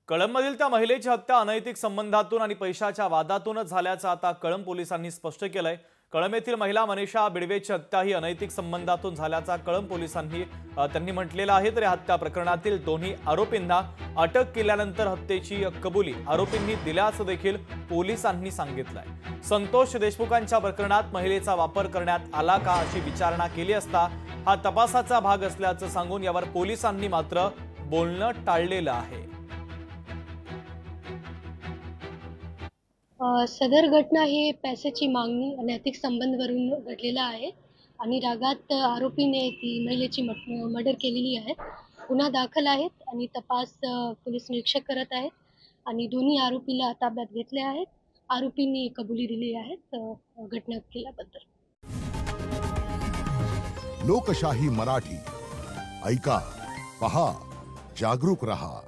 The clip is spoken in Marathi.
कळंबमधील त्या महिलेची हत्या अनैतिक संबंधातून आणि पैशाच्या वादातूनच झाल्याचं आता कळंब पोलिसांनी स्पष्ट केलंय। कळंब येथील महिला मनीषा बिडवेची हत्या ही अनैतिक संबंधातून झाल्याचा कळंब पोलिसांनी त्यांनी म्हटलेलं आहे। तर या हत्या प्रकरणातील दोन्ही आरोपींना अटक केल्यानंतर हत्येची कबुली आरोपींनी दिल्याचं देखील पोलिसांनी सांगितलंय। संतोष देशमुखांच्या प्रकरणात महिलेचा वापर करण्यात आला का अशी विचारणा केली असता हा तपासाचा भाग असल्याचं सांगून यावर पोलिसांनी मात्र बोलणं टाळलेलं आहे। सदर घटना ही पैशाची मागणी अनैतिक संबंधवरून घडलेला आहे आणि रागात आरोपीने ती महिलेची मर्डर केलेली आहे। गुन्हा दाखल आहेत आणि तपास पोलीस निरीक्षक करत आहेत आणि दोन्ही आरोपीला ताब्यात घेतले आहेत। आरोपींनी कबुली दिली आहे घटना केल्याबद्दल। लोकशाही मराठी ऐका, पहा, जागरूक रहा।